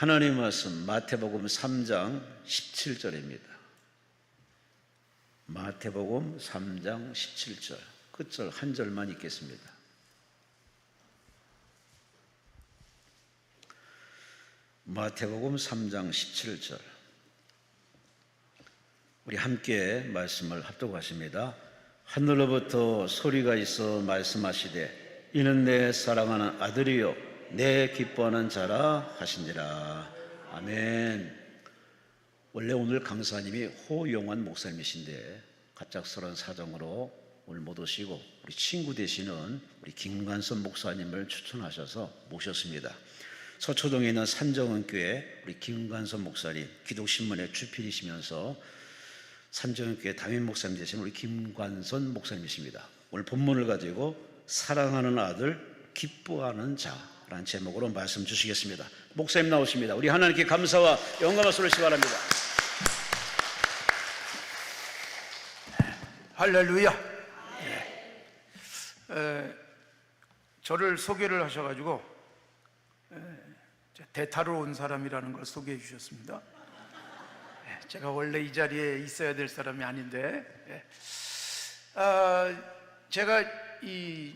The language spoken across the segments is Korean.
하나님 말씀 마태복음 3장 17절입니다. 마태복음 3장 17절 끝절 한 절만 읽겠습니다. 마태복음 3장 17절 우리 함께 말씀을 합독하십니다. 하늘로부터 소리가 있어 말씀하시되 이는 내 사랑하는 아들이요 내 기뻐하는 자라 하시니라. 아멘. 원래 오늘 강사님이 호용환 목사님이신데 갑작스러운 사정으로 오늘 못 오시고 우리 친구 되시는 우리 김관선 목사님을 추천하셔서 모셨습니다. 서초동에 있는 산정은교회 우리 김관선 목사님, 기독신문의 주필이시면서 산정은교회 담임 목사님 되시는 우리 김관선 목사님이십니다. 오늘 본문을 가지고 사랑하는 아들, 기뻐하는 자라는 제목으로 말씀 주시겠습니다. 목사님 나오십니다. 우리 하나님께 감사와 영광을 쏠리시기 바랍니다. 할렐루야. 저를 소개를 하셔가지고 대타로 온 사람이라는 걸 소개해 주셨습니다. 제가 원래 이 자리에 있어야 될 사람이 아닌데, 제가 이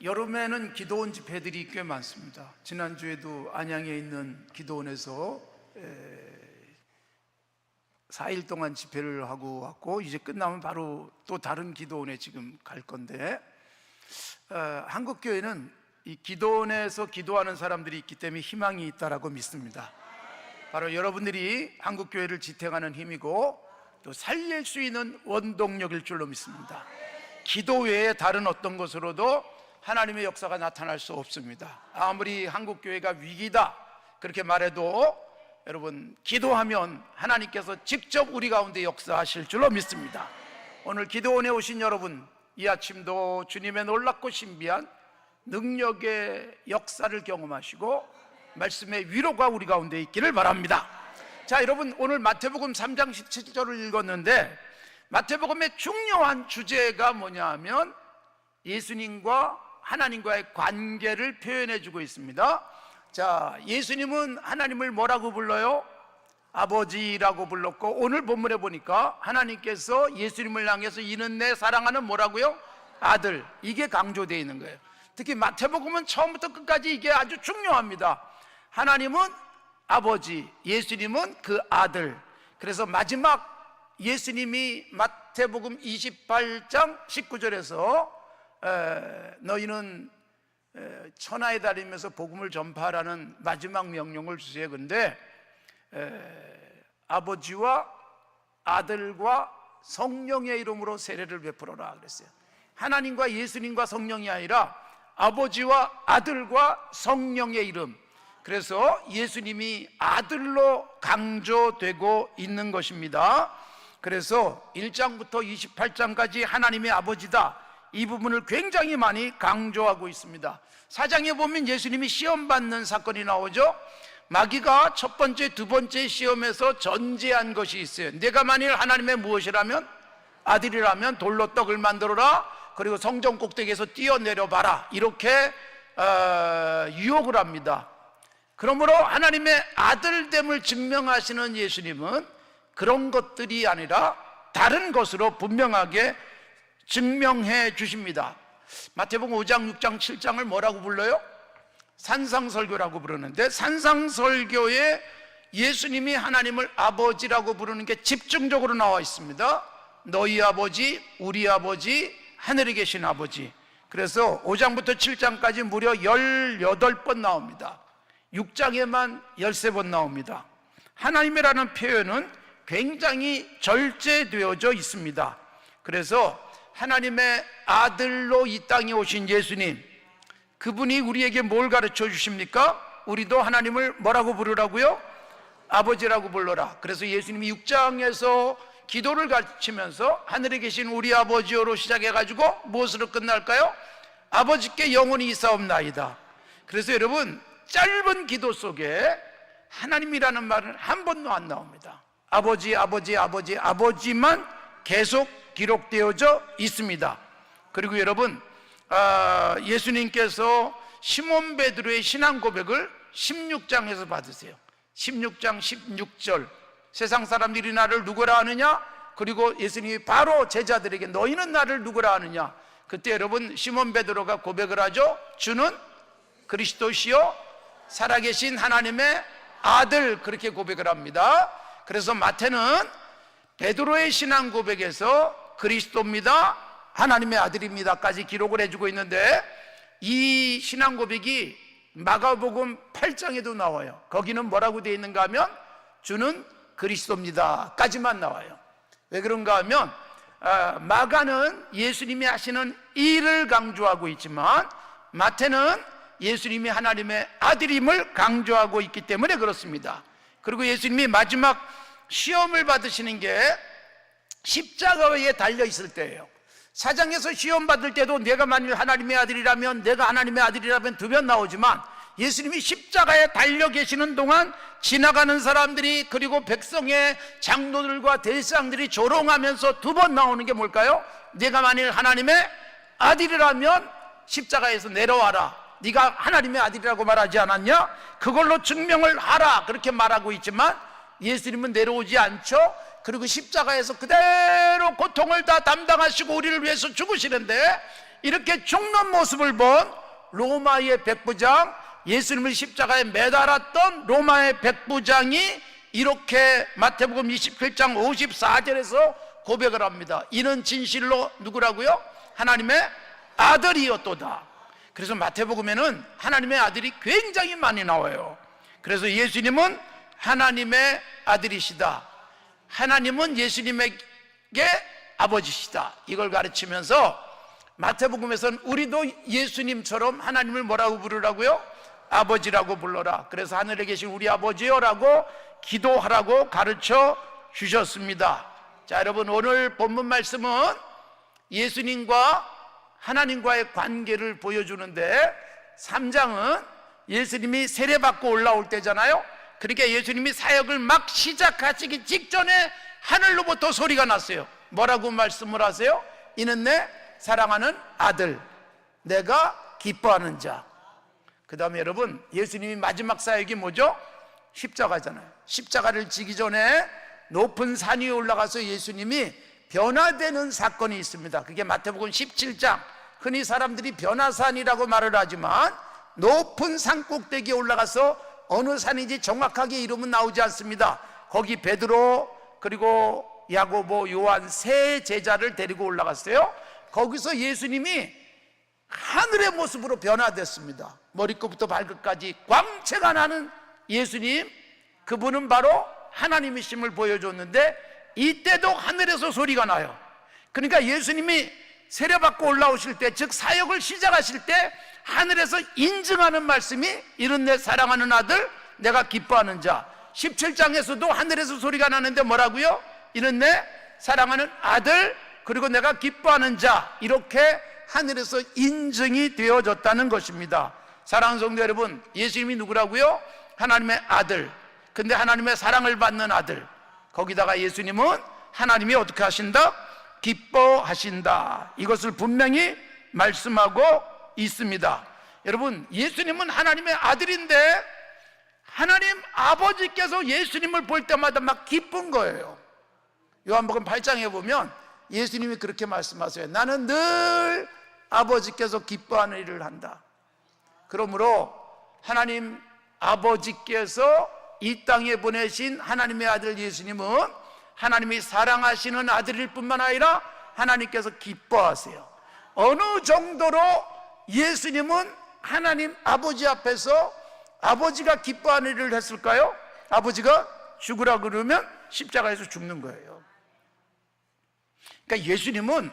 여름에는 기도원 집회들이 꽤 많습니다. 지난주에도 안양에 있는 기도원에서 4일 동안 집회를 하고 왔고, 이제 끝나면 바로 또 다른 기도원에 지금 갈 건데, 한국교회는 이 기도원에서 기도하는 사람들이 있기 때문에 희망이 있다라고 믿습니다. 바로 여러분들이 한국교회를 지탱하는 힘이고 또 살릴 수 있는 원동력일 줄로 믿습니다. 기도 외에 다른 어떤 것으로도 하나님의 역사가 나타날 수 없습니다. 아무리 한국교회가 위기다 그렇게 말해도 여러분 기도하면 하나님께서 직접 우리 가운데 역사하실 줄로 믿습니다. 오늘 기도원에 오신 여러분, 이 아침도 주님의 놀랍고 신비한 능력의 역사를 경험하시고 말씀의 위로가 우리 가운데 있기를 바랍니다. 자, 여러분 오늘 마태복음 3장 17절을 읽었는데 마태복음의 중요한 주제가 뭐냐 하면 예수님과 하나님과의 관계를 표현해 주고 있습니다. 자, 예수님은 하나님을 뭐라고 불러요? 아버지라고 불렀고, 오늘 본문에 보니까 하나님께서 예수님을 향해서 이는 내 사랑하는 뭐라고요? 아들. 이게 강조되어 있는 거예요. 특히 마태복음은 처음부터 끝까지 이게 아주 중요합니다. 하나님은 아버지, 예수님은 그 아들. 그래서 마지막 예수님이 마태복음 28장 19절에서 너희는 천하에 다니면서 복음을 전파하라는 마지막 명령을 주세요. 그런데 아버지와 아들과 성령의 이름으로 세례를 베풀어라 그랬어요. 하나님과 예수님과 성령이 아니라 아버지와 아들과 성령의 이름. 그래서 예수님이 아들로 강조되고 있는 것입니다. 그래서 1장부터 28장까지 하나님의 아버지다, 이 부분을 굉장히 많이 강조하고 있습니다. 4장에 보면 예수님이 시험받는 사건이 나오죠. 마귀가 첫 번째, 두 번째 시험에서 전제한 것이 있어요. 내가 만일 하나님의 무엇이라면? 아들이라면 돌로 떡을 만들어라, 그리고 성전 꼭대기에서 뛰어내려봐라, 이렇게 유혹을 합니다. 그러므로 하나님의 아들됨을 증명하시는 예수님은 그런 것들이 아니라 다른 것으로 분명하게 증명해 주십니다. 마태복음 5장, 6장, 7장을 뭐라고 불러요? 산상설교라고 부르는데, 산상설교에 예수님이 하나님을 아버지라고 부르는 게 집중적으로 나와 있습니다. 너희 아버지, 우리 아버지, 하늘에 계신 아버지. 그래서 5장부터 7장까지 무려 18번 나옵니다. 6장에만 13번 나옵니다. 하나님이라는 표현은 굉장히 절제되어져 있습니다. 그래서 하나님의 아들로 이 땅에 오신 예수님, 그분이 우리에게 뭘 가르쳐 주십니까? 우리도 하나님을 뭐라고 부르라고요? 아버지라고 불러라. 그래서 예수님이 6장에서 기도를 가르치면서 하늘에 계신 우리 아버지요로 시작해가지고 무엇으로 끝날까요? 아버지께 영원히 있사옵나이다. 그래서 여러분, 짧은 기도 속에 하나님이라는 말은 한 번도 안 나옵니다. 아버지, 아버지, 아버지, 아버지만 계속 기록되어져 있습니다. 그리고 여러분, 예수님께서 시몬 베드로의 신앙 고백을 16장에서 받으세요. 16장 16절 세상 사람들이 나를 누구라 하느냐? 그리고 예수님이 바로 제자들에게 너희는 나를 누구라 하느냐? 그때 여러분 시몬 베드로가 고백을 하죠. 주는 그리스도시요 살아계신 하나님의 아들, 그렇게 고백을 합니다. 그래서 마태는 베드로의 신앙 고백에서 그리스도입니다, 하나님의 아들입니다까지 기록을 해주고 있는데, 이 신앙 고백이 마가복음 8장에도 나와요. 거기는 뭐라고 되어 있는가 하면 주는 그리스도입니다 까지만 나와요. 왜 그런가 하면 마가는 예수님이 하시는 일을 강조하고 있지만 마태는 예수님이 하나님의 아들임을 강조하고 있기 때문에 그렇습니다. 그리고 예수님이 마지막 시험을 받으시는 게 십자가에 달려 있을 때예요. 사장에서 시험 받을 때도 내가 만일 하나님의 아들이라면, 내가 하나님의 아들이라면 두 번 나오지만 예수님이 십자가에 달려 계시는 동안 지나가는 사람들이, 그리고 백성의 장로들과 대제사장들이 조롱하면서 두 번 나오는 게 뭘까요? 내가 만일 하나님의 아들이라면 십자가에서 내려와라, 네가 하나님의 아들이라고 말하지 않았냐? 그걸로 증명을 하라, 그렇게 말하고 있지만 예수님은 내려오지 않죠. 그리고 십자가에서 그대로 고통을 다 담당하시고 우리를 위해서 죽으시는데, 이렇게 죽는 모습을 본 로마의 백부장, 예수님을 십자가에 매달았던 로마의 백부장이 이렇게 마태복음 27장 54절에서 고백을 합니다. 이는 진실로 누구라고요? 하나님의 아들이었도다. 그래서 마태복음에는 하나님의 아들이 굉장히 많이 나와요. 그래서 예수님은 하나님의 아들이시다, 하나님은 예수님에게 아버지시다, 이걸 가르치면서 마태복음에서는 우리도 예수님처럼 하나님을 뭐라고 부르라고요? 아버지라고 불러라. 그래서 하늘에 계신 우리 아버지요라고 기도하라고 가르쳐 주셨습니다. 자, 여러분, 오늘 본문 말씀은 예수님과 하나님과의 관계를 보여주는데, 3장은 예수님이 세례받고 올라올 때잖아요. 그러니까 예수님이 사역을 막 시작하시기 직전에 하늘로부터 소리가 났어요. 뭐라고 말씀을 하세요? 이는 내 사랑하는 아들, 내가 기뻐하는 자. 그 다음에 여러분, 예수님이 마지막 사역이 뭐죠? 십자가잖아요. 십자가를 지기 전에 높은 산 위에 올라가서 예수님이 변화되는 사건이 있습니다. 그게 마태복음 17장, 흔히 사람들이 변화산이라고 말을 하지만 높은 산 꼭대기에 올라가서 어느 산인지 정확하게 이름은 나오지 않습니다. 거기 베드로 그리고 야고보, 요한 세 제자를 데리고 올라갔어요. 거기서 예수님이 하늘의 모습으로 변화됐습니다. 머리끝부터 발끝까지 광채가 나는 예수님, 그분은 바로 하나님이심을 보여줬는데, 이때도 하늘에서 소리가 나요. 그러니까 예수님이 세례받고 올라오실 때, 즉 사역을 시작하실 때 하늘에서 인증하는 말씀이 이런 내 사랑하는 아들, 내가 기뻐하는 자. 17장에서도 하늘에서 소리가 나는데 뭐라고요? 이는 내 사랑하는 아들, 그리고 내가 기뻐하는 자. 이렇게 하늘에서 인증이 되어졌다는 것입니다. 사랑하는 성도 여러분, 예수님이 누구라고요? 하나님의 아들. 근데 하나님의 사랑을 받는 아들, 거기다가 예수님은 하나님이 어떻게 하신다? 기뻐하신다. 이것을 분명히 말씀하고 있습니다. 여러분, 예수님은 하나님의 아들인데 하나님 아버지께서 예수님을 볼 때마다 막 기쁜 거예요. 요한복음 8장에 보면 예수님이 그렇게 말씀하세요. 나는 늘 아버지께서 기뻐하는 일을 한다. 그러므로 하나님 아버지께서 이 땅에 보내신 하나님의 아들 예수님은 하나님이 사랑하시는 아들일 뿐만 아니라 하나님께서 기뻐하세요. 어느 정도로 예수님은 하나님 아버지 앞에서 아버지가 기뻐하는 일을 했을까요? 아버지가 죽으라 그러면 십자가에서 죽는 거예요. 그러니까 예수님은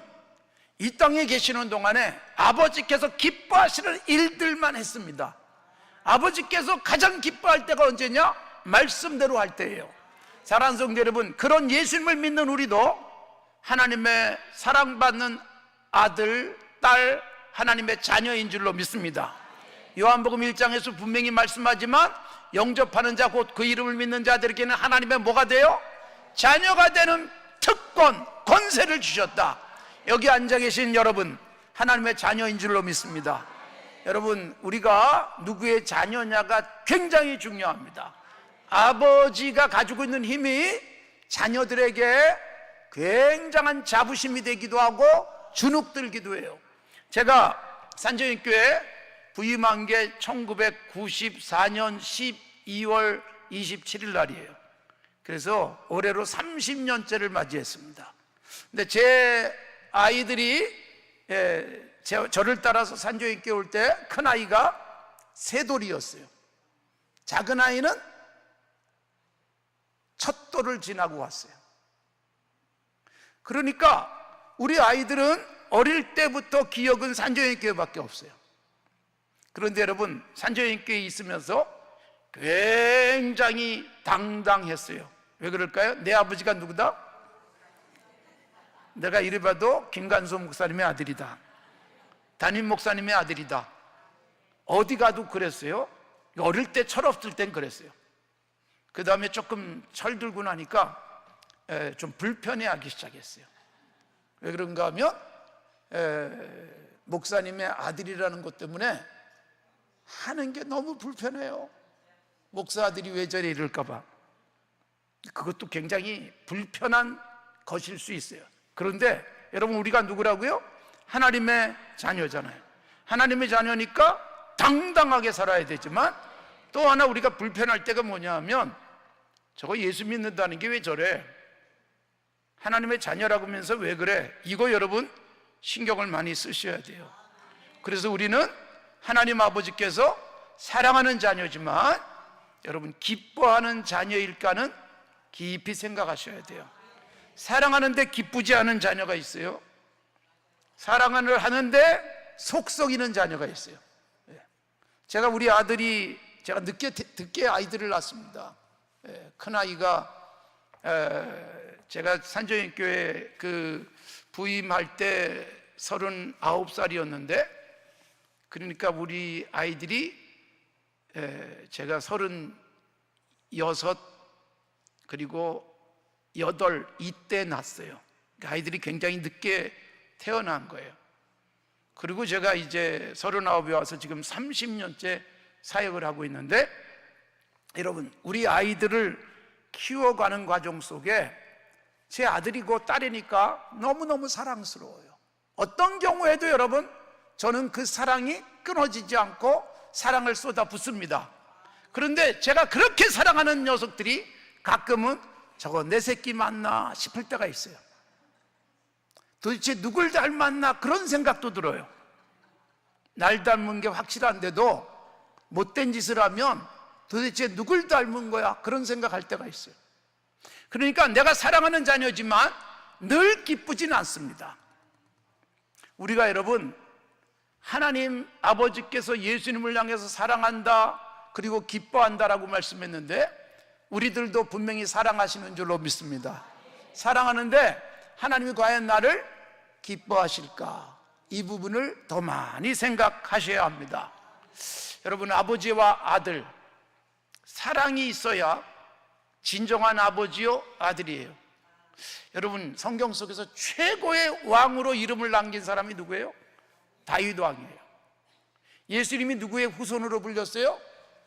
이 땅에 계시는 동안에 아버지께서 기뻐하시는 일들만 했습니다. 아버지께서 가장 기뻐할 때가 언제냐? 말씀대로 할 때예요. 사랑하는 성도 여러분, 그런 예수님을 믿는 우리도 하나님의 사랑받는 아들, 딸, 하나님의 자녀인 줄로 믿습니다. 요한복음 1장에서 분명히 말씀하지만 영접하는 자, 곧 그 이름을 믿는 자들에게는 하나님의 뭐가 돼요? 자녀가 되는 특권, 권세를 주셨다. 여기 앉아 계신 여러분, 하나님의 자녀인 줄로 믿습니다. 여러분, 우리가 누구의 자녀냐가 굉장히 중요합니다. 아버지가 가지고 있는 힘이 자녀들에게 굉장한 자부심이 되기도 하고 주눅들기도 해요. 제가 산정인교회 부임한 게 1994년 12월 27일 날이에요. 그래서 올해로 30년째를 맞이했습니다. 근데 제 아이들이 저를 따라서 산정인교회 올 때 큰 아이가 세 돌이었어요. 작은 아이는 첫 돌을 지나고 왔어요. 그러니까 우리 아이들은 어릴 때부터 기억은 산정인교회밖에 없어요. 그런데 여러분, 산정인교회에 있으면서 굉장히 당당했어요. 왜 그럴까요? 내 아버지가 누구다? 내가 이래 봐도 김관수 목사님의 아들이다, 담임 목사님의 아들이다. 어디 가도 그랬어요. 어릴 때 철없을 땐 그랬어요. 그 다음에 조금 철들고 나니까 좀 불편해하기 시작했어요. 왜 그런가 하면 목사님의 아들이라는 것 때문에 하는 게 너무 불편해요. 목사 아들이 왜 저래 이럴까 봐. 그것도 굉장히 불편한 것일 수 있어요. 그런데 여러분, 우리가 누구라고요? 하나님의 자녀잖아요. 하나님의 자녀니까 당당하게 살아야 되지만, 또 하나 우리가 불편할 때가 뭐냐 하면, 저거 예수 믿는다는 게 왜 저래? 하나님의 자녀라고 하면서 왜 그래? 이거 여러분 신경을 많이 쓰셔야 돼요. 그래서 우리는 하나님 아버지께서 사랑하는 자녀지만 여러분 기뻐하는 자녀일까는 깊이 생각하셔야 돼요. 사랑하는데 기쁘지 않은 자녀가 있어요. 사랑을 하는데 속 썩이는 자녀가 있어요. 제가 우리 아들이, 제가 늦게 아이들을 낳았습니다. 큰 아이가 제가 산정인교회 부임할 때 39살이었는데, 그러니까 우리 아이들이 제가 36 그리고 8 이때 낳았어요. 아이들이 굉장히 늦게 태어난 거예요. 그리고 제가 이제 39에 와서 지금 30년째 사역을 하고 있는데, 여러분, 우리 아이들을 키워가는 과정 속에 제 아들이고 딸이니까 너무너무 사랑스러워요. 어떤 경우에도 여러분, 저는 그 사랑이 끊어지지 않고 사랑을 쏟아붓습니다. 그런데 제가 그렇게 사랑하는 녀석들이 가끔은 저거 내 새끼 맞나 싶을 때가 있어요. 도대체 누굴 닮았나 그런 생각도 들어요. 날 닮은 게 확실한데도 못된 짓을 하면 도대체 누굴 닮은 거야 그런 생각할 때가 있어요. 그러니까 내가 사랑하는 자녀지만 늘 기쁘진 않습니다. 우리가 여러분, 하나님 아버지께서 예수님을 향해서 사랑한다 그리고 기뻐한다라고 말씀했는데, 우리들도 분명히 사랑하시는 줄로 믿습니다. 사랑하는데 하나님이 과연 나를 기뻐하실까? 이 부분을 더 많이 생각하셔야 합니다. 여러분, 아버지와 아들, 사랑이 있어야 진정한 아버지요 아들이에요. 여러분, 성경 속에서 최고의 왕으로 이름을 남긴 사람이 누구예요? 다윗 왕이에요. 예수님이 누구의 후손으로 불렸어요?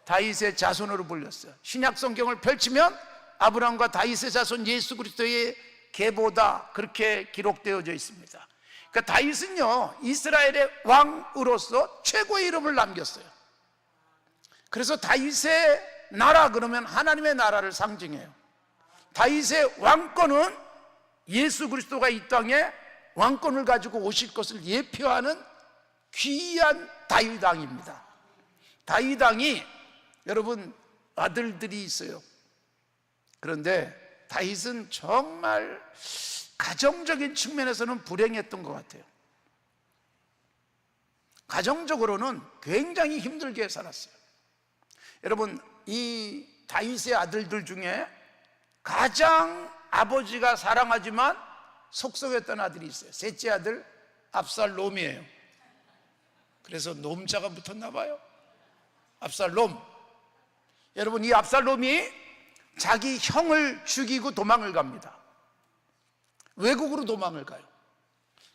다윗의 자손으로 불렸어요. 신약 성경을 펼치면 아브라함과 다윗의 자손 예수 그리스도의 계보다 그렇게 기록되어져 있습니다. 그러니까 다윗은요, 이스라엘의 왕으로서 최고의 이름을 남겼어요. 그래서 다윗의 나라 그러면 하나님의 나라를 상징해요. 다윗의 왕권은 예수 그리스도가 이 땅에 왕권을 가지고 오실 것을 예표하는 귀한 다윗 왕입니다. 다윗 왕이 여러분 아들들이 있어요. 그런데 다윗은 정말 가정적인 측면에서는 불행했던 것 같아요. 가정적으로는 굉장히 힘들게 살았어요. 여러분, 이 다윗의 아들들 중에 가장 아버지가 사랑하지만 속썩였던 아들이 있어요. 셋째 아들 압살롬이에요. 그래서 놈자가 붙었나 봐요. 압살롬. 여러분, 이 압살롬이 자기 형을 죽이고 도망을 갑니다. 외국으로 도망을 가요.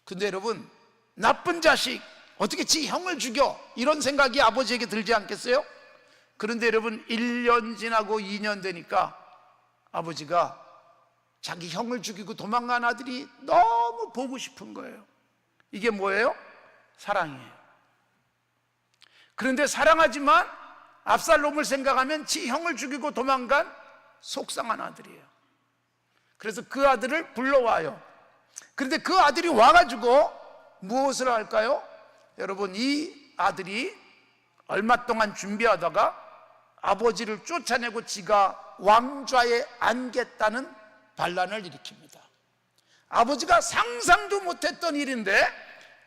근데 여러분, 나쁜 자식, 어떻게 지 형을 죽여? 이런 생각이 아버지에게 들지 않겠어요? 그런데 여러분 1년 지나고 2년 되니까 아버지가 자기 형을 죽이고 도망간 아들이 너무 보고 싶은 거예요. 이게 뭐예요? 사랑이에요. 그런데 사랑하지만 압살롬을 생각하면 지 형을 죽이고 도망간 속상한 아들이에요. 그래서 그 아들을 불러와요. 그런데 그 아들이 와가지고 무엇을 할까요? 여러분, 이 아들이 얼마 동안 준비하다가 아버지를 쫓아내고 지가 왕좌에 앉겠다는 반란을 일으킵니다. 아버지가 상상도 못했던 일인데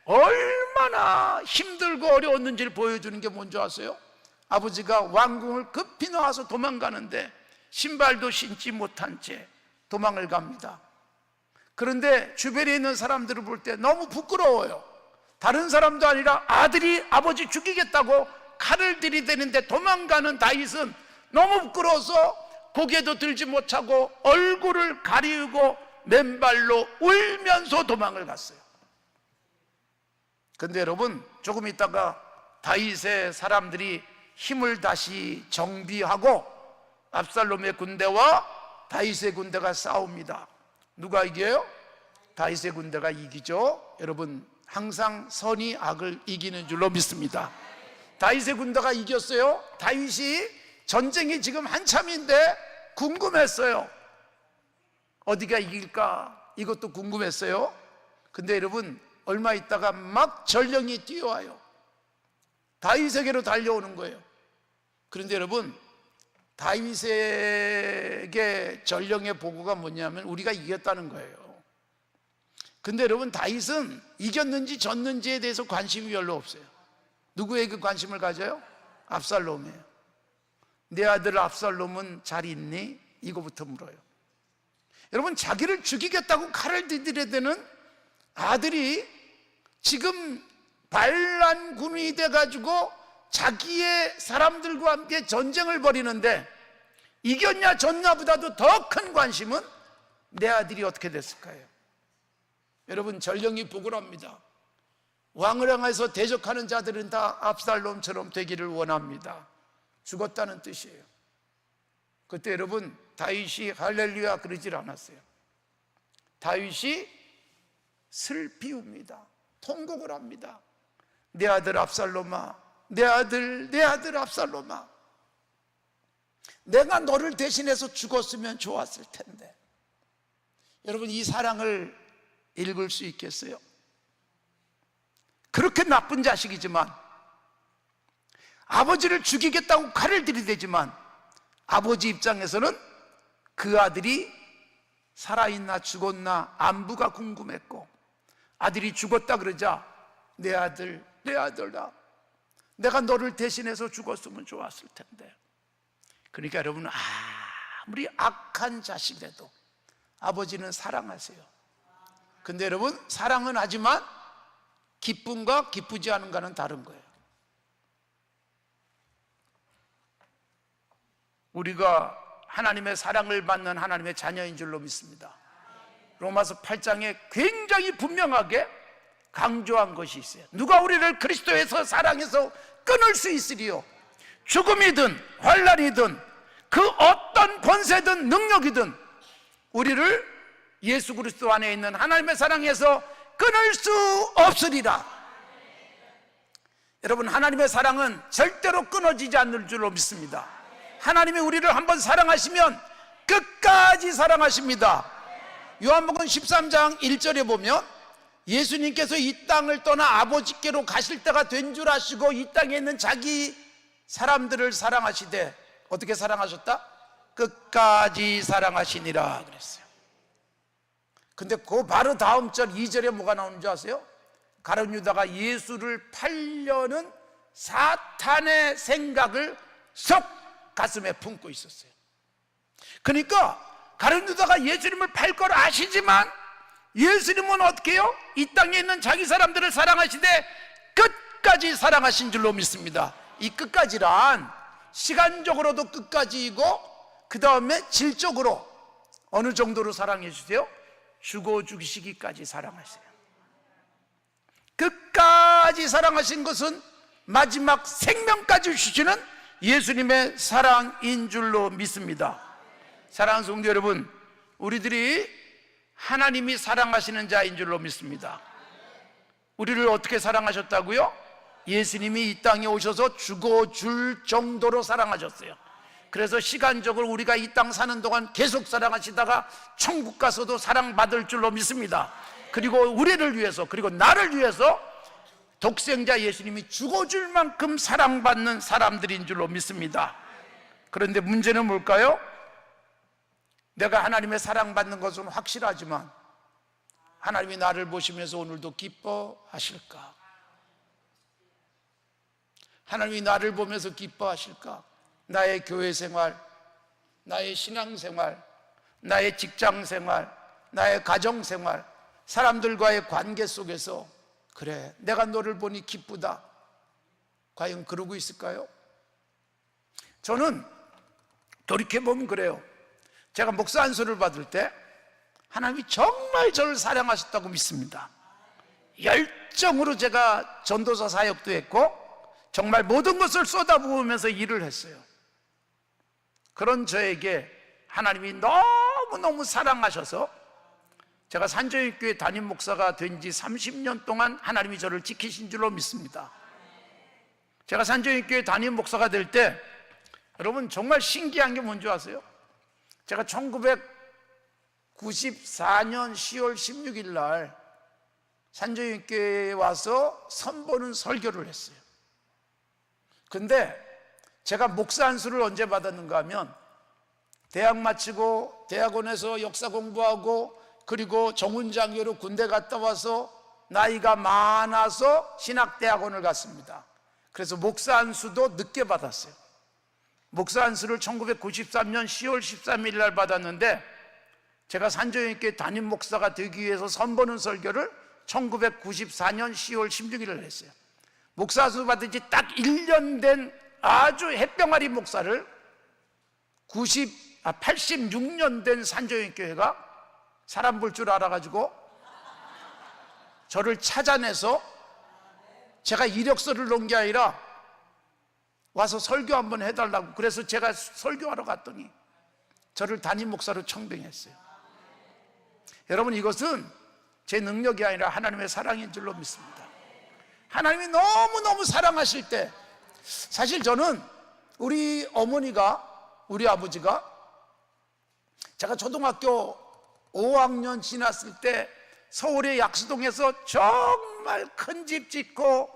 얼마나 힘들고 어려웠는지를 보여주는 게 뭔지 아세요? 아버지가 왕궁을 급히 나와서 도망가는데 신발도 신지 못한 채 도망을 갑니다. 그런데 주변에 있는 사람들을 볼 때 너무 부끄러워요. 다른 사람도 아니라 아들이 아버지 죽이겠다고 칼을 들이대는데 도망가는 다윗은 너무 부끄러워서 고개도 들지 못하고 얼굴을 가리우고 맨발로 울면서 도망을 갔어요. 근데 여러분, 조금 있다가 다윗의 사람들이 힘을 다시 정비하고 압살롬의 군대와 다윗의 군대가 싸웁니다. 누가 이겨요? 다윗의 군대가 이기죠. 여러분, 항상 선이 악을 이기는 줄로 믿습니다. 다윗의 군대가 이겼어요. 다윗이 전쟁이 지금 한참인데 궁금했어요. 어디가 이길까? 이것도 궁금했어요. 근데 여러분, 얼마 있다가 막 전령이 뛰어와요. 다윗에게로 달려오는 거예요. 그런데 여러분, 다윗에게 전령의 보고가 뭐냐면 우리가 이겼다는 거예요. 근데 여러분, 다윗은 이겼는지 졌는지에 대해서 관심이 별로 없어요. 누구에게 관심을 가져요? 압살롬이에요. 내 아들 압살롬은 잘 있니? 이거부터 물어요. 여러분, 자기를 죽이겠다고 칼을 들이대는 아들이 지금 반란군이 돼가지고 자기의 사람들과 함께 전쟁을 벌이는데 이겼냐 졌냐보다도 더 큰 관심은 내 아들이 어떻게 됐을까요? 여러분, 전령이 보고를 합니다. 왕을 향해서 대적하는 자들은 다 압살롬처럼 되기를 원합니다. 죽었다는 뜻이에요. 그때 여러분, 다윗이 할렐루야 그러질 않았어요. 다윗이 슬피 웁니다. 통곡을 합니다. 내 아들 압살롬아, 내 아들 압살롬아, 내가 너를 대신해서 죽었으면 좋았을 텐데. 여러분, 이 사랑을 읽을 수 있겠어요? 그렇게 나쁜 자식이지만, 아버지를 죽이겠다고 칼을 들이대지만 아버지 입장에서는 그 아들이 살아있나 죽었나 안부가 궁금했고, 아들이 죽었다 그러자 내 아들아, 내가 너를 대신해서 죽었으면 좋았을 텐데. 그러니까 여러분, 아무리 악한 자식이라도 아버지는 사랑하세요. 근데 여러분, 사랑은 하지만 기쁨과 기쁘지 않은가는 다른 거예요. 우리가 하나님의 사랑을 받는 하나님의 자녀인 줄로 믿습니다. 로마서 8장에 굉장히 분명하게 강조한 것이 있어요. 누가 우리를 그리스도에서 사랑해서 끊을 수 있으리요? 죽음이든 환난이든 그 어떤 권세든 능력이든 우리를 예수 그리스도 안에 있는 하나님의 사랑에서 끊을 수 없으리라. 여러분, 하나님의 사랑은 절대로 끊어지지 않을 줄로 믿습니다. 하나님이 우리를 한번 사랑하시면 끝까지 사랑하십니다. 요한복음 13장 1절에 보면 예수님께서 이 땅을 떠나 아버지께로 가실 때가 된 줄 아시고 이 땅에 있는 자기 사람들을 사랑하시되 어떻게 사랑하셨다? 끝까지 사랑하시니라 그랬어요. 근데 그 바로 다음 절 2절에 뭐가 나오는 줄 아세요? 가룟 유다가 예수를 팔려는 사탄의 생각을 속 가슴에 품고 있었어요. 그러니까 가룟 유다가 예수님을 팔 걸 아시지만 예수님은 어떻게 해요? 이 땅에 있는 자기 사람들을 사랑하시되 끝까지 사랑하신 줄로 믿습니다. 이 끝까지란 시간적으로도 끝까지이고 그 다음에 질적으로 어느 정도로 사랑해 주세요? 죽어 죽이시기까지 사랑하세요. 끝까지 사랑하신 것은 마지막 생명까지 주시는 예수님의 사랑인 줄로 믿습니다. 사랑하는 성도 여러분, 우리들이 하나님이 사랑하시는 자인 줄로 믿습니다. 우리를 어떻게 사랑하셨다고요? 예수님이 이 땅에 오셔서 죽어줄 정도로 사랑하셨어요. 그래서 시간적으로 우리가 이 땅 사는 동안 계속 사랑하시다가 천국 가서도 사랑받을 줄로 믿습니다. 그리고 우리를 위해서, 그리고 나를 위해서 독생자 예수님이 죽어줄 만큼 사랑받는 사람들인 줄로 믿습니다. 그런데 문제는 뭘까요? 내가 하나님의 사랑받는 것은 확실하지만 하나님이 나를 보시면서 오늘도 기뻐하실까? 하나님이 나를 보면서 기뻐하실까? 나의 교회 생활, 나의 신앙 생활, 나의 직장 생활, 나의 가정 생활, 사람들과의 관계 속에서 그래, 내가 너를 보니 기쁘다. 과연 그러고 있을까요? 저는 돌이켜보면 그래요. 제가 목사 안수를 받을 때 하나님이 정말 저를 사랑하셨다고 믿습니다. 열정으로 제가 전도사 사역도 했고 정말 모든 것을 쏟아부으면서 일을 했어요. 그런 저에게 하나님이 너무너무 사랑하셔서 제가 산정교회 담임 목사가 된 지 30년 동안 하나님이 저를 지키신 줄로 믿습니다. 제가 산정교회 담임 목사가 될 때 여러분 정말 신기한 게 뭔지 아세요? 제가 1994년 10월 16일 날 산정교회에 와서 선보는 설교를 했어요. 근데 제가 목사 안수를 언제 받았는가 하면 대학 마치고 대학원에서 역사 공부하고 그리고 정훈장교로 군대 갔다 와서 나이가 많아서 신학대학원을 갔습니다. 그래서 목사 안수도 늦게 받았어요. 목사 안수를 1993년 10월 13일 날 받았는데 제가 산정교회 담임 목사가 되기 위해서 선보는 설교를 1994년 10월 16일을 했어요. 목사 안수 받은 지 딱 1년 된 아주 햇병아리 목사를 86년 된 산정교회가 사람 볼 줄 알아가지고 저를 찾아내서 제가 이력서를 놓은 게 아니라 와서 설교 한번 해달라고, 그래서 제가 설교하러 갔더니 저를 담임 목사로 청빙했어요. 여러분, 이것은 제 능력이 아니라 하나님의 사랑인 줄로 믿습니다. 하나님이 너무너무 사랑하실 때, 사실 저는 우리 어머니가, 우리 아버지가 제가 초등학교 5학년 지났을 때 서울의 약수동에서 정말 큰 집 짓고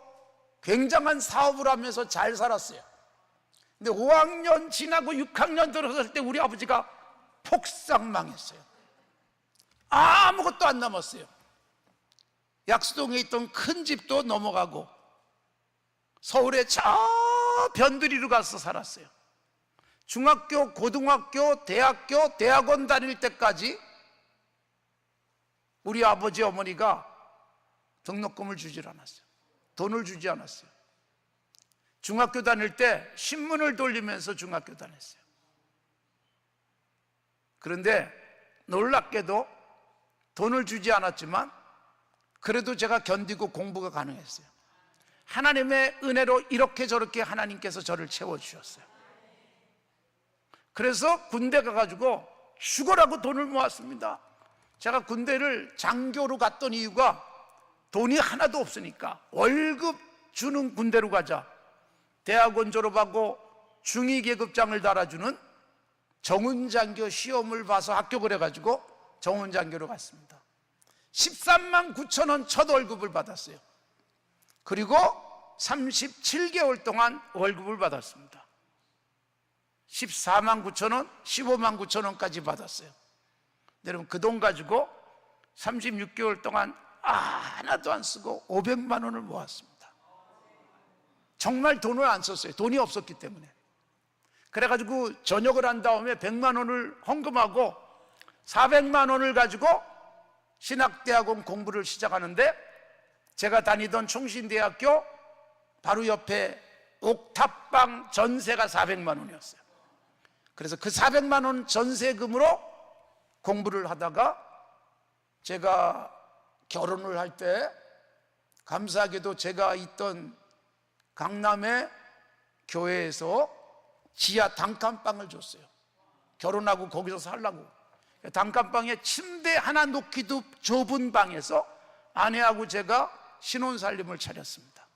굉장한 사업을 하면서 잘 살았어요. 근데 5학년 지나고 6학년 들어섰을 때 우리 아버지가 폭삭 망했어요. 아무것도 안 남았어요. 약수동에 있던 큰 집도 넘어가고 서울의 저 변두리로 가서 살았어요. 중학교, 고등학교, 대학교, 대학원 다닐 때까지 우리 아버지 어머니가 등록금을 주질 않았어요. 돈을 주지 않았어요. 중학교 다닐 때 신문을 돌리면서 중학교 다녔어요. 그런데 놀랍게도 돈을 주지 않았지만 그래도 제가 견디고 공부가 가능했어요. 하나님의 은혜로 이렇게 저렇게 하나님께서 저를 채워주셨어요. 그래서 군대 가가지고 죽어라고 돈을 모았습니다. 제가 군대를 장교로 갔던 이유가 돈이 하나도 없으니까 월급 주는 군대로 가자. 대학원 졸업하고 중위계급장을 달아주는 정훈장교 시험을 봐서 합격을 해가지고 정훈장교로 갔습니다. 13만 9천 원 첫 월급을 받았어요. 그리고 37개월 동안 월급을 받았습니다. 14만 9천 원, 15만 9천 원까지 받았어요. 여러분, 그 돈 가지고 36개월 동안 하나도 안 쓰고 500만 원을 모았습니다. 정말 돈을 안 썼어요. 돈이 없었기 때문에. 그래가지고 전역을 한 다음에 100만 원을 헌금하고 400만 원을 가지고 신학대학원 공부를 시작하는데 제가 다니던 총신대학교 바로 옆에 옥탑방 전세가 400만 원이었어요. 그래서 그 400만 원 전세금으로 공부를 하다가 제가 결혼을 할 때 감사하게도 제가 있던 강남의 교회에서 지하 단칸방을 줬어요. 결혼하고 거기서 살라고. 단칸방에 침대 하나 놓기도 좁은 방에서 아내하고 제가 신혼살림을 차렸습니다.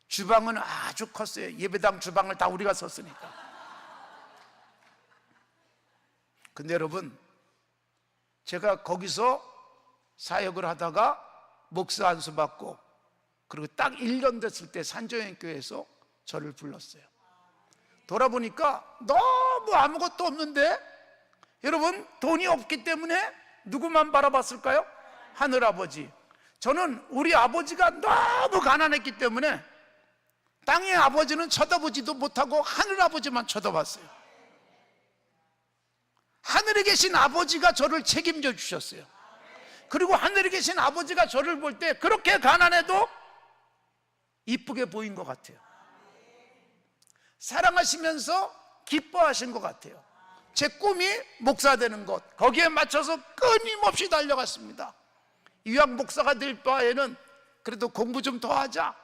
주방은 아주 컸어요. 예배당 주방을 다 우리가 썼으니까. 근데 여러분, 제가 거기서 사역을 하다가 목사 안수 받고 그리고 딱 1년 됐을 때 산조연교회에서 저를 불렀어요. 돌아보니까 너무 아무것도 없는데, 여러분, 돈이 없기 때문에 누구만 바라봤을까요? 하늘아버지. 저는 우리 아버지가 너무 가난했기 때문에 땅의 아버지는 쳐다보지도 못하고 하늘아버지만 쳐다봤어요. 하늘에 계신 아버지가 저를 책임져 주셨어요. 그리고 하늘에 계신 아버지가 저를 볼 때 그렇게 가난해도 이쁘게 보인 것 같아요. 사랑하시면서 기뻐하신 것 같아요. 제 꿈이 목사 되는 것, 거기에 맞춰서 끊임없이 달려갔습니다. 이왕 목사가 될 바에는 그래도 공부 좀 더 하자,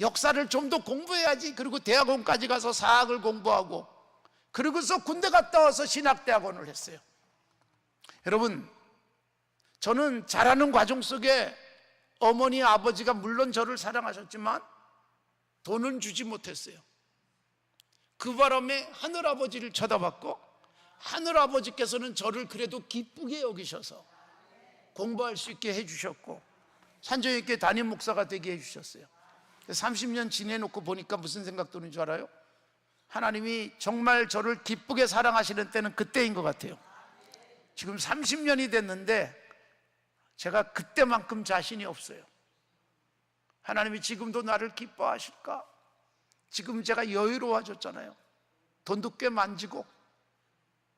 역사를 좀 더 공부해야지. 그리고 대학원까지 가서 사학을 공부하고, 그리고서 군대 갔다 와서 신학대학원을 했어요. 여러분, 저는 자라는 과정 속에 어머니 아버지가 물론 저를 사랑하셨지만 돈은 주지 못했어요. 그 바람에 하늘아버지를 쳐다봤고, 하늘아버지께서는 저를 그래도 기쁘게 여기셔서 공부할 수 있게 해주셨고, 산조연교회 담임 목사가 되게 해주셨어요. 30년 지내놓고 보니까 무슨 생각 드는 줄 알아요? 하나님이 정말 저를 기쁘게 사랑하시는 때는 그때인 것 같아요. 지금 30년이 됐는데 제가 그때만큼 자신이 없어요. 하나님이 지금도 나를 기뻐하실까? 지금 제가 여유로워졌잖아요. 돈도 꽤 만지고,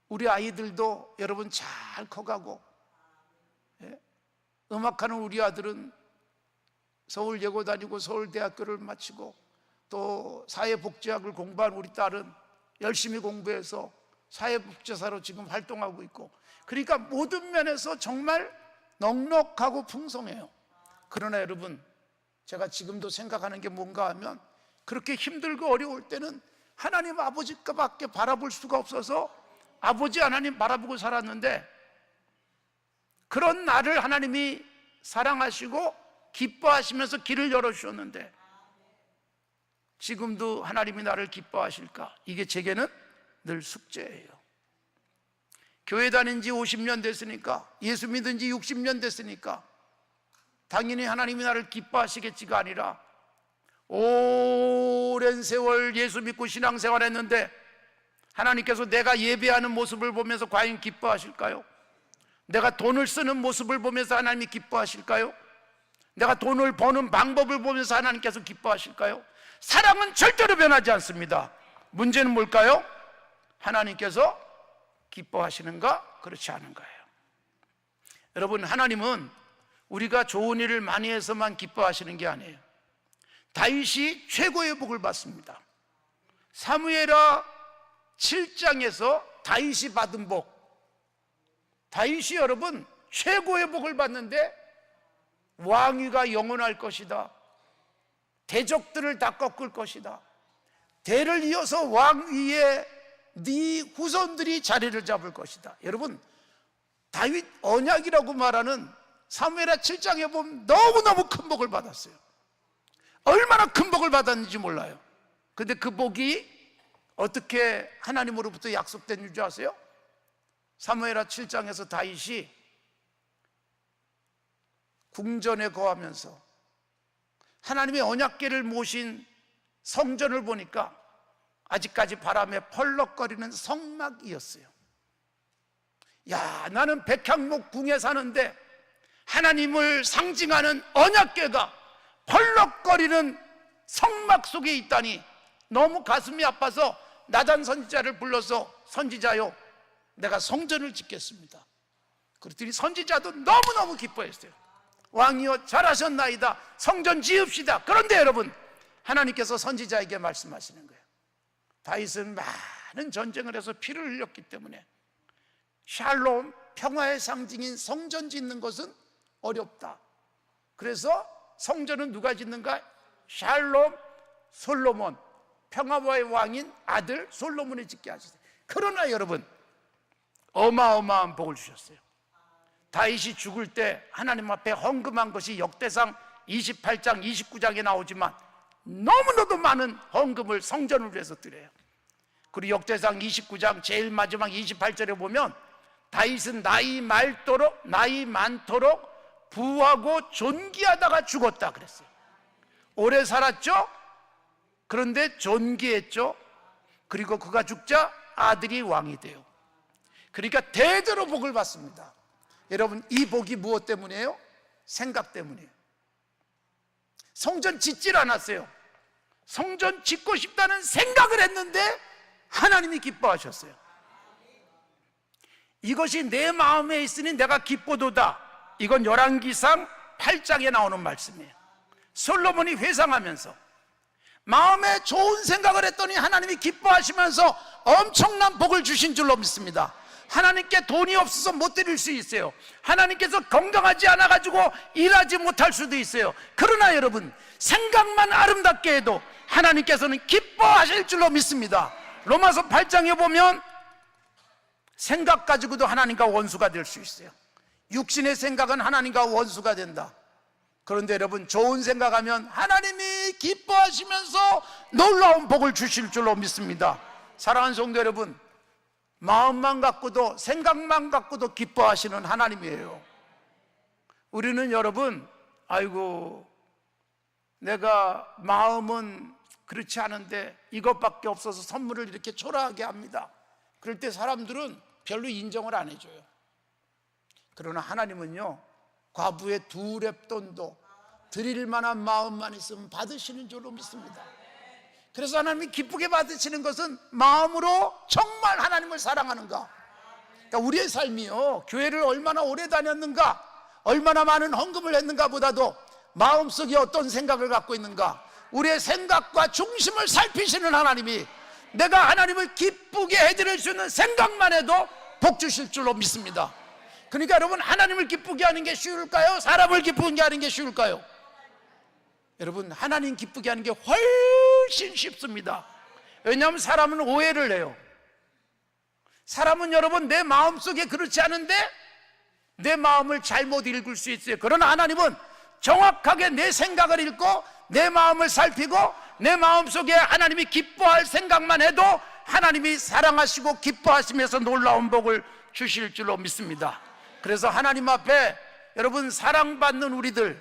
우리 아이들도 여러분 잘 커가고, 예? 음악하는 우리 아들은 서울예고 다니고 서울대학교를 마치고, 또 사회복지학을 공부한 우리 딸은 열심히 공부해서 사회복지사로 지금 활동하고 있고, 그러니까 모든 면에서 정말 넉넉하고 풍성해요. 그러나 여러분, 제가 지금도 생각하는 게 뭔가 하면, 그렇게 힘들고 어려울 때는 하나님 아버지밖에 바라볼 수가 없어서 아버지 하나님 바라보고 살았는데, 그런 나를 하나님이 사랑하시고 기뻐하시면서 길을 열어주셨는데, 지금도 하나님이 나를 기뻐하실까? 이게 제게는 늘 숙제예요. 교회 다닌 지 50년 됐으니까, 예수 믿은 지 60년 됐으니까 당연히 하나님이 나를 기뻐하시겠지가 아니라, 오랜 세월 예수 믿고 신앙생활 했는데 하나님께서 내가 예배하는 모습을 보면서 과연 기뻐하실까요? 내가 돈을 쓰는 모습을 보면서 하나님이 기뻐하실까요? 내가 돈을 버는 방법을 보면서 하나님께서 기뻐하실까요? 사랑은 절대로 변하지 않습니다. 문제는 뭘까요? 하나님께서 기뻐하시는가, 그렇지 않은가예요. 여러분, 하나님은 우리가 좋은 일을 많이 해서만 기뻐하시는 게 아니에요. 다윗이 최고의 복을 받습니다. 사무엘하 7장에서 다윗이 받은 복, 다윗이 여러분 최고의 복을 받는데, 왕위가 영원할 것이다, 대적들을 다 꺾을 것이다, 대를 이어서 왕위에 네 후손들이 자리를 잡을 것이다. 여러분, 다윗 언약이라고 말하는 사무엘하 7장에 보면 너무너무 큰 복을 받았어요. 얼마나 큰 복을 받았는지 몰라요. 근데 그 복이 어떻게 하나님으로부터 약속된 줄 아세요? 사무엘하 7장에서 다윗이 궁전에 거하면서 하나님의 언약궤를 모신 성전을 보니까 아직까지 바람에 펄럭거리는 성막이었어요. 야, 나는 백향목 궁에 사는데 하나님을 상징하는 언약궤가 펄럭거리는 성막 속에 있다니 너무 가슴이 아파서 나단 선지자를 불러서, 선지자요, 내가 성전을 짓겠습니다. 그랬더니 선지자도 너무너무 기뻐했어요. 왕이여 잘하셨나이다, 성전 지읍시다. 그런데 여러분, 하나님께서 선지자에게 말씀하시는 거예요. 다윗은 많은 전쟁을 해서 피를 흘렸기 때문에 샬롬, 평화의 상징인 성전 짓는 것은 어렵다. 그래서 성전은 누가 짓는가? 샬롬, 솔로몬, 평화의 왕인 아들 솔로몬이 짓게 하셨어요. 그러나 여러분, 어마어마한 복을 주셨어요. 다윗이 죽을 때 하나님 앞에 헌금한 것이 역대상 28장 29장에 나오지만 너무나도 많은 헌금을 성전을 위해서 드려요. 그리고 역대상 29장 제일 마지막 28절에 보면 다윗은 나이 많도록 부하고 존귀하다가 죽었다 그랬어요. 오래 살았죠? 그런데 존귀했죠? 그리고 그가 죽자 아들이 왕이 돼요. 그러니까 대대로 복을 받습니다. 여러분, 이 복이 무엇 때문이에요? 생각 때문이에요. 성전 짓질 않았어요. 성전 짓고 싶다는 생각을 했는데 하나님이 기뻐하셨어요. 이것이 내 마음에 있으니 내가 기뻐도다. 이건 열왕기상 8장에 나오는 말씀이에요. 솔로몬이 회상하면서 마음에 좋은 생각을 했더니 하나님이 기뻐하시면서 엄청난 복을 주신 줄로 믿습니다. 하나님께 돈이 없어서 못 드릴 수 있어요. 하나님께서 건강하지 않아가지고 일하지 못할 수도 있어요. 그러나 여러분, 생각만 아름답게 해도 하나님께서는 기뻐하실 줄로 믿습니다. 로마서 8장에 보면 생각 가지고도 하나님과 원수가 될 수 있어요. 육신의 생각은 하나님과 원수가 된다. 그런데 여러분, 좋은 생각하면 하나님이 기뻐하시면서 놀라운 복을 주실 줄로 믿습니다. 사랑하는 성도 여러분, 마음만 갖고도, 생각만 갖고도 기뻐하시는 하나님이에요. 우리는 여러분, 아이고 내가 마음은 그렇지 않은데 이것밖에 없어서 선물을 이렇게 초라하게 합니다. 그럴 때 사람들은 별로 인정을 안 해줘요. 그러나 하나님은요, 과부의 2렙돈도 드릴 만한 마음만 있으면 받으시는 줄로 믿습니다. 그래서 하나님이 기쁘게 받으시는 것은 마음으로 정말 하나님을 사랑하는가. 그러니까 우리의 삶이요, 교회를 얼마나 오래 다녔는가, 얼마나 많은 헌금을 했는가 보다도 마음속에 어떤 생각을 갖고 있는가, 우리의 생각과 중심을 살피시는 하나님이 내가 하나님을 기쁘게 해드릴 수 있는 생각만 해도 복 주실 줄로 믿습니다. 그러니까 여러분, 하나님을 기쁘게 하는 게 쉬울까요? 사람을 기쁘게 하는 게 쉬울까요? 여러분, 하나님 기쁘게 하는 게 훨씬 쉽습니다. 왜냐하면 사람은 오해를 해요. 사람은 여러분, 내 마음속에 그렇지 않은데 내 마음을 잘못 읽을 수 있어요. 그러나 하나님은 정확하게 내 생각을 읽고 내 마음을 살피고 내 마음속에 하나님이 기뻐할 생각만 해도 하나님이 사랑하시고 기뻐하시면서 놀라운 복을 주실 줄로 믿습니다. 그래서 하나님 앞에 여러분, 사랑받는 우리들,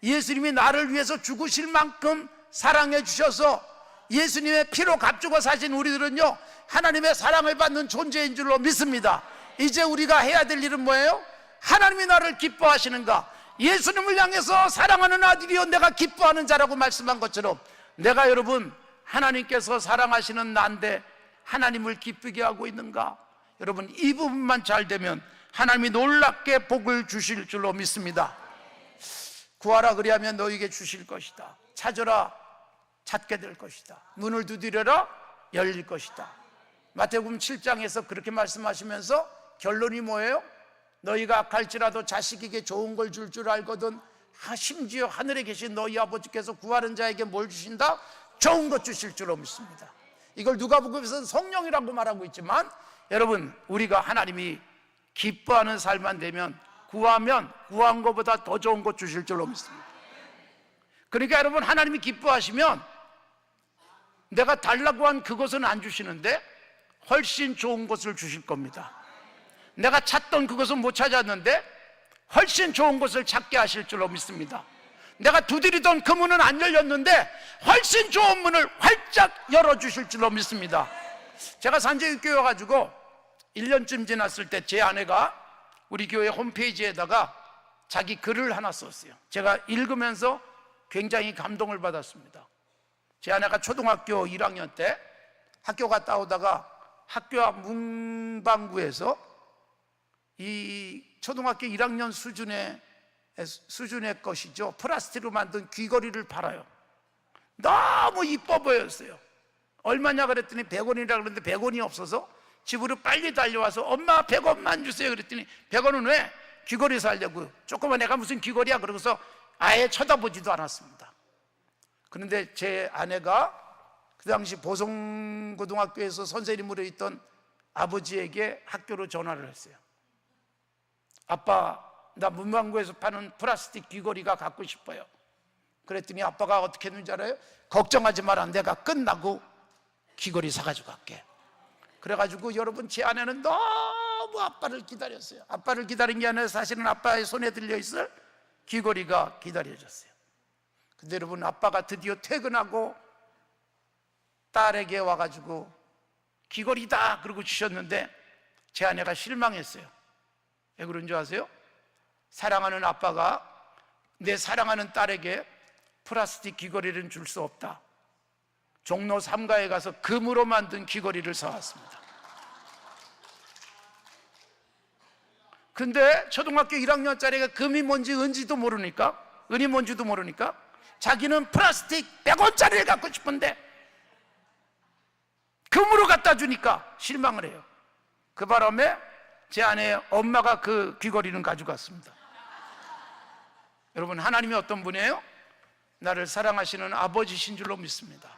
예수님이 나를 위해서 죽으실 만큼 사랑해 주셔서 예수님의 피로 값주고 사신 우리들은요, 하나님의 사랑을 받는 존재인 줄로 믿습니다. 이제 우리가 해야 될 일은 뭐예요? 하나님이 나를 기뻐하시는가? 예수님을 향해서 사랑하는 아들이여 내가 기뻐하는 자라고 말씀한 것처럼 내가 여러분, 하나님께서 사랑하시는 나인데 하나님을 기쁘게 하고 있는가? 여러분, 이 부분만 잘 되면 하나님이 놀랍게 복을 주실 줄로 믿습니다. 구하라 그리하면 너에게 주실 것이다. 찾으라 찾게 될 것이다. 문을 두드려라 열릴 것이다. 마태복음 7장에서 그렇게 말씀하시면서 결론이 뭐예요? 너희가 갈지라도 자식에게 좋은 걸 줄 줄 알거든 심지어 하늘에 계신 너희 아버지께서 구하는 자에게 뭘 주신다? 좋은 것 주실 줄로 믿습니다. 이걸 누가복음에서는 성령이라고 말하고 있지만 여러분, 우리가 하나님이 기뻐하는 삶만 되면 구하면 구한 것보다 더 좋은 것 주실 줄로 믿습니다. 그러니까 여러분, 하나님이 기뻐하시면 내가 달라고 한 그것은 안 주시는데 훨씬 좋은 것을 주실 겁니다. 내가 찾던 그것은 못 찾았는데 훨씬 좋은 것을 찾게 하실 줄로 믿습니다. 내가 두드리던 그 문은 안 열렸는데 훨씬 좋은 문을 활짝 열어주실 줄로 믿습니다. 제가 산재교회 와가지고 1년쯤 지났을 때 제 아내가 우리 교회 홈페이지에다가 자기 글을 하나 썼어요. 제가 읽으면서 굉장히 감동을 받았습니다. 제 아내가 초등학교 1학년 때 학교 갔다 오다가 학교 앞 문방구에서 이 초등학교 1학년 수준의 것이죠, 플라스틱으로 만든 귀걸이를 팔아요. 너무 이뻐 보였어요. 얼마냐 그랬더니 100원이라 그랬는데 100원이 없어서 집으로 빨리 달려와서 엄마 100원만 주세요 그랬더니 100원은 왜? 귀걸이 살려고. 조그만 애가 무슨 귀걸이야 그러고서 아예 쳐다보지도 않았습니다. 그런데 제 아내가 그 당시 보성고등학교에서 선생님으로 있던 아버지에게 학교로 전화를 했어요. 아빠, 나 문방구에서 파는 플라스틱 귀걸이가 갖고 싶어요. 그랬더니 아빠가 어떻게 했는지 알아요? 걱정하지 마라, 내가 끝나고 귀걸이 사가지고 갈게. 그래가지고 여러분, 제 아내는 너무 아빠를 기다렸어요. 아빠를 기다린 게 아니라 사실은 아빠의 손에 들려있을 귀걸이가 기다려졌어요. 근데 여러분, 아빠가 드디어 퇴근하고 딸에게 와가지고 귀걸이다 그러고 주셨는데 제 아내가 실망했어요. 왜 그런 줄 아세요? 사랑하는 아빠가 내 사랑하는 딸에게 플라스틱 귀걸이를 줄 수 없다. 종로 3가에 가서 금으로 만든 귀걸이를 사왔습니다. 근데 초등학교 1학년짜리가 금이 뭔지 은지도 모르니까, 은이 뭔지도 모르니까 자기는 플라스틱 100원짜리를 갖고 싶은데 금으로 갖다 주니까 실망을 해요. 그 바람에 제 아내의 엄마가 그 귀걸이는 가져갔습니다. 여러분, 하나님이 어떤 분이에요? 나를 사랑하시는 아버지신 줄로 믿습니다.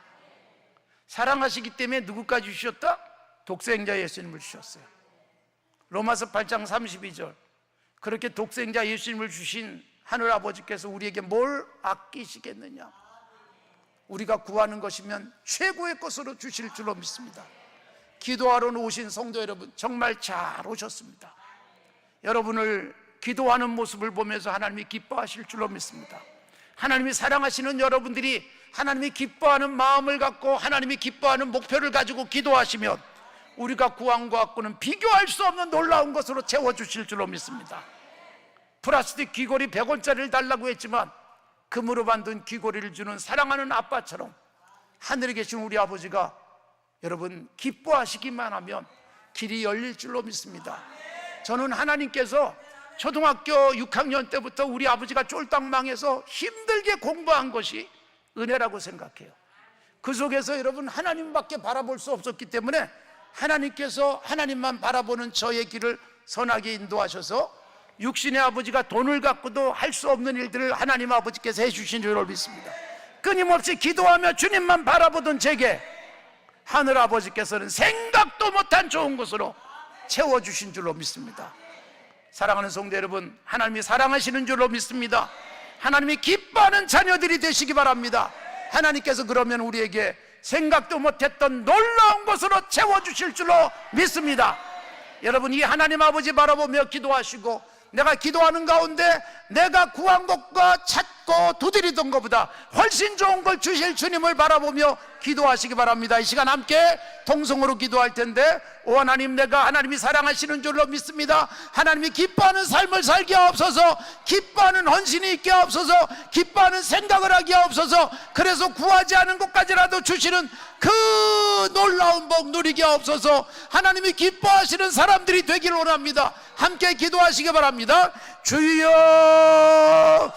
사랑하시기 때문에 누구까지 주셨다? 독생자 예수님을 주셨어요. 로마서 8장 32절, 그렇게 독생자 예수님을 주신 하늘 아버지께서 우리에게 뭘 아끼시겠느냐? 우리가 구하는 것이면 최고의 것으로 주실 줄로 믿습니다. 기도하러 오신 성도 여러분, 정말 잘 오셨습니다. 여러분을 기도하는 모습을 보면서 하나님이 기뻐하실 줄로 믿습니다. 하나님이 사랑하시는 여러분들이 하나님이 기뻐하는 마음을 갖고 하나님이 기뻐하는 목표를 가지고 기도하시면 우리가 구한 것과는 비교할 수 없는 놀라운 것으로 채워주실 줄로 믿습니다. 플라스틱 귀걸이 100원짜리를 달라고 했지만 금으로 만든 귀걸이를 주는 사랑하는 아빠처럼 하늘에 계신 우리 아버지가 여러분 기뻐하시기만 하면 길이 열릴 줄로 믿습니다. 저는 하나님께서 초등학교 6학년 때부터 우리 아버지가 쫄딱 망해서 힘들게 공부한 것이 은혜라고 생각해요. 그 속에서 여러분 하나님밖에 바라볼 수 없었기 때문에 하나님께서 하나님만 바라보는 저의 길을 선하게 인도하셔서 육신의 아버지가 돈을 갖고도 할 수 없는 일들을 하나님 아버지께서 해주신 줄로 믿습니다. 끊임없이 기도하며 주님만 바라보던 제게 하늘 아버지께서는 생각도 못한 좋은 것으로 채워주신 줄로 믿습니다. 사랑하는 성도 여러분, 하나님이 사랑하시는 줄로 믿습니다. 하나님이 기뻐하는 자녀들이 되시기 바랍니다. 하나님께서 그러면 우리에게 생각도 못했던 놀라운 것으로 채워주실 줄로 믿습니다. 여러분, 이 하나님 아버지 바라보며 기도하시고 내가 기도하는 가운데 내가 구한 것과 찾고 두드리던 것보다 훨씬 좋은 걸 주실 주님을 바라보며 기도하시기 바랍니다. 이 시간 함께 통성으로 기도할 텐데, 오 하나님, 내가 하나님이 사랑하시는 줄로 믿습니다. 하나님이 기뻐하는 삶을 살게 하옵소서. 기뻐하는 헌신이 있게 하옵소서. 기뻐하는 생각을 하게 하옵소서. 그래서 구하지 않은 것까지라도 주시는 그 놀라운 복 누리게 하옵소서. 하나님이 기뻐하시는 사람들이 되기를 원합니다. 함께 기도하시기 바랍니다. 주여